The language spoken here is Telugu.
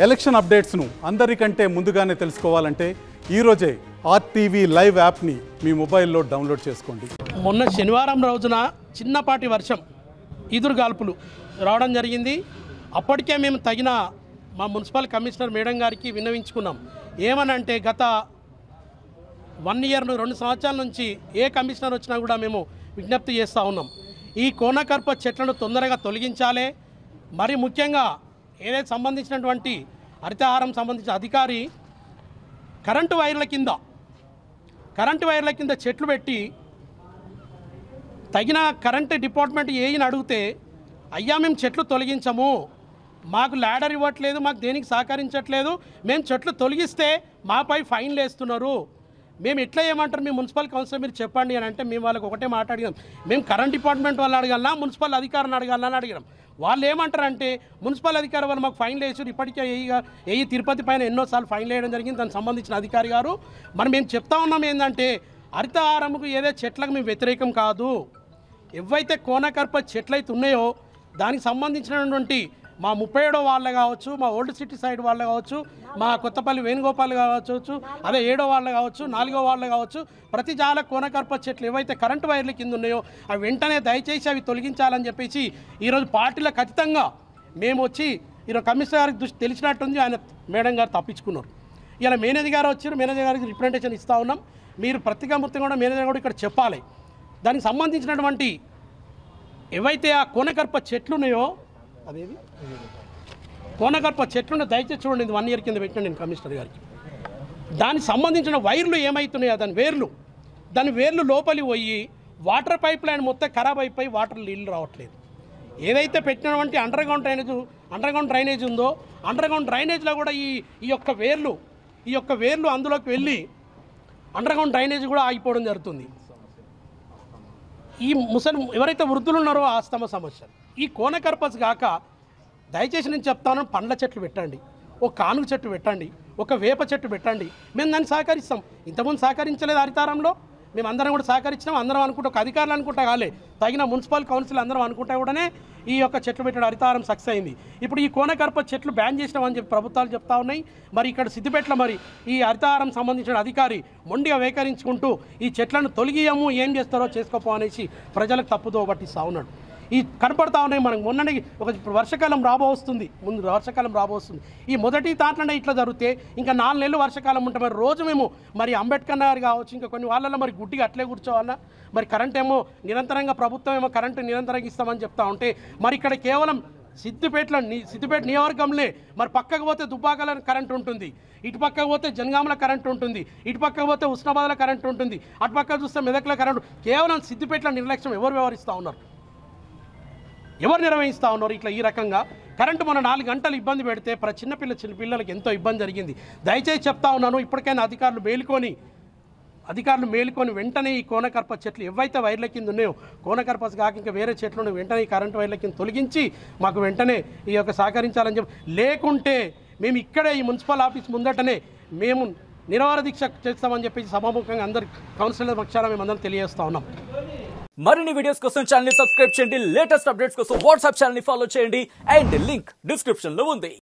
ఎలక్షన్ అప్డేట్స్ను అందరికంటే ముందుగానే తెలుసుకోవాలంటే ఈరోజే ఆర్టీవీ లైవ్ యాప్ని మీ మొబైల్లో డౌన్లోడ్ చేసుకోండి. మొన్న శనివారం రోజున చిన్నపాటి వర్షం ఈదురుగాల్పులు రావడం జరిగింది. అప్పటికే మేము తగిన మా మున్సిపల్ కమిషనర్ మేడం గారికి విన్నవించుకున్నాం. ఏమనంటే గత 1 ఇయర్ 2 సంవత్సరాల నుంచి ఏ కమిషనర్ వచ్చినా కూడా మేము విజ్ఞప్తి చేస్తూ ఉన్నాం. ఈ కోనకర్ప చెట్లను తొందరగా తొలగించాలి. మరి ముఖ్యంగా ఏదైతే సంబంధించినటువంటి హరితహారం సంబంధించిన అధికారి కరెంటు వైర్ల కింద చెట్లు పెట్టి తగిన కరెంటు డిపార్ట్మెంట్ ఏఈని అడిగితే అయ్యా మేము చెట్లు తొలగించము, మాకు ల్యాడర్ ఇవ్వట్లేదు, మాకు దేనికి సహకరించట్లేదు, మేము చెట్లు తొలగిస్తే మాపై ఫైన్లు వేస్తున్నారు, మేము ఎట్లా ఏమంటారు మీ మున్సిపల్ కౌన్సిలర్ మీరు చెప్పండి అని అంటే మేము వాళ్ళకి ఒకటే మాట అడిగాం. మేము కరెంట్ డిపార్ట్మెంట్ వాళ్ళు అడగాలన్నా మున్సిపల్ అధికారిని అడగాలని అడిగాం. వాళ్ళు ఏమంటారంటే మున్సిపల్ అధికారి వాళ్ళు మాకు ఫైన్లు వేసారు, ఇప్పటికే ఏఈ తిరుపతి పైన ఎన్నోసార్లు ఫైన్లు వేయడం జరిగింది దానికి సంబంధించిన అధికారి గారు. మరి మేము చెప్తా ఉన్నాం ఏంటంటే హరితహారంకు ఏదో చెట్లకు మేము వ్యతిరేకం కాదు, ఏవైతే కోనకర్ప చెట్లయితే ఉన్నాయో దానికి సంబంధించినటువంటి మా 37వ వాళ్ళ కావచ్చు, మా ఓల్డ్ సిటీ సైడ్ వాళ్ళ కావచ్చు, మా కొత్తపల్లి వేణుగోపాల్ కావచ్చు, అదే 7వ వాళ్ళ కావచ్చు, 4వ వాళ్ళ కావచ్చు, ప్రతి జాల కోనకర్ప చెట్లు ఏవైతే కరెంటు వైర్ల కింద ఉన్నాయో అవి వెంటనే దయచేసి అవి తొలగించాలని చెప్పేసి ఈరోజు పార్టీలో ఖచ్చితంగా మేము వచ్చి ఈరోజు కమిషనర్ గారికి దృష్టి తెలిసినట్టుంది, ఆయన మేడం గారు తప్పించుకున్నారు. ఇలా మేనేజర్ గారు వచ్చారు, మేనేజర్ గారికి రిప్రజెంటేషన్ ఇస్తూ ఉన్నాం. మీరు ప్రతిగా కూడా మేనేజర్ కూడా ఇక్కడ చెప్పాలి. దానికి సంబంధించినటువంటి ఏవైతే ఆ కోనకర్ప చెట్లు ఉన్నాయో అదేవి కోనకర్ప చెట్లున్న దయచేసి చూడండి. ఇది 1 ఇయర్ కింద పెట్టాను నేను కమిషనర్ గారికి. దానికి సంబంధించిన వైర్లు ఏమవుతున్నాయో దాని వేర్లు లోపలి పోయి వాటర్ పైప్ లైన్ మొత్తం ఖరాబ్ అయిపోయి వాటర్ నీళ్ళు రావట్లేదు. ఏదైతే పెట్టినటువంటి అండర్ గ్రౌండ్ డ్రైనేజ్ ఉందో అండర్ గ్రౌండ్ డ్రైనేజ్లో కూడా ఈ యొక్క వేర్లు అందులోకి వెళ్ళి అండర్ గ్రౌండ్ డ్రైనేజ్ కూడా ఆగిపోవడం జరుగుతుంది. ఈ ముసలి ఎవరైతే వృద్ధులు ఉన్నారో ఆస్తమా సమస్యలు ఈ కోనకర్పస్ కాక దయచేసి నేను చెప్తాను, పండ్ల చెట్లు పెట్టండి, ఒక కానుగ చెట్టు పెట్టండి, ఒక వేప చెట్టు పెట్టండి, మేము దాన్ని సహకరిస్తాం. ఇంతకుముందు సహకరించలేదు హరితహారంలో, మేము అందరం కూడా సహకరించినాం. అందరం అనుకుంటే ఒక అధికారులు అనుకుంటా కాలే, తగిన మున్సిపల్ కౌన్సిల్ అందరం అనుకుంటే కూడానే ఈ యొక్క చెట్లు పెట్టడం హరితహారం సక్సెస్ అయింది. ఇప్పుడు ఈ కోనకర్ప చెట్లు బ్యాన్ చేసినామని చెప్పి ప్రభుత్వాలు చెప్తా ఉన్నాయి. మరి ఇక్కడ సిద్దిపేటలో మరి ఈ హరితహారం సంబంధించిన అధికారి మొండిగా వేకరించుకుంటూ ఈ చెట్లను తొలగియము, ఏం చేస్తారో చేసుకోపో అనేసి ప్రజలకు తప్పుదో పట్టిస్తూ ఉన్నాడు. ఈ కనపడతా ఉన్నాయి మనకు. మొన్ననే ఇప్పుడు వర్షాకాలం రాబోస్తుంది, ఈ మొదటి దాంట్లోనే ఇట్లా జరిగితే ఇంకా 4 నెలలు వర్షాకాలం ఉంటే మరి రోజు మేము మరి అంబేద్కర్ నగర్ కావచ్చు, ఇంకా కొన్ని వాళ్ళలో మరి గుడ్డిగా అట్లే కూర్చోవాలన్నా, మరి కరెంట్ ఏమో నిరంతరంగా ప్రభుత్వం ఏమో కరెంటు నిరంతరంగా ఇస్తామని చెప్తా ఉంటే మరి ఇక్కడ కేవలం సిద్దిపేట నియోజకవర్గంలో మరి పక్కకు పోతే దుబ్బాకలో కరెంట్ ఉంటుంది, ఇటు పక్కకు పోతే జనగామలో కరెంట్ ఉంటుంది, ఇటు పక్కకు పోతే ఉస్నాబాద్లో కరెంట్ ఉంటుంది, అటు పక్క చూస్తే మెదక్లో కరెంట్. కేవలం సిద్దిపేటలో నిర్లక్ష్యం ఎవరు వ్యవహరిస్తూ ఉన్నారు, ఎవరు నిర్వహిస్తూ ఉన్నారు? ఇట్లా ఈ రకంగా కరెంటు మన 4 గంటలు ఇబ్బంది పెడితే చిన్న పిల్లలకి ఎంతో ఇబ్బంది జరిగింది. దయచేసి చెప్తా ఉన్నాను, ఇప్పటికైనా అధికారులు మేలుకొని వెంటనే ఈ కోనకర్ప చెట్లు ఏవైతే వైర్ల కింద ఉన్నాయో కోనకర్పస్ కాక ఇంకా వేరే చెట్లు వెంటనే ఈ కరెంటు వైర్ల కింద తొలగించి మాకు వెంటనే ఈ యొక్క సహకరించాలని చెప్పి, లేకుంటే మేము ఇక్కడే ఈ మున్సిపల్ ఆఫీస్ ముందటనే మేము నిరాహార దీక్ష చేస్తామని చెప్పి సభాముఖంగా అందరు కౌన్సిలర్ పక్షాన మేమందరం తెలియజేస్తా ఉన్నాం. మరిన్ని వీడియోస్ కోసం ఛానల్ ని సబ్స్క్రైబ్ చేయండి, లేటెస్ట్ అప్డేట్స్ కోసం వాట్సాప్ ఛానల్ ని ఫాలో చేయండి అండ్ లింక్ డిస్క్రిప్షన్ లో ఉంది.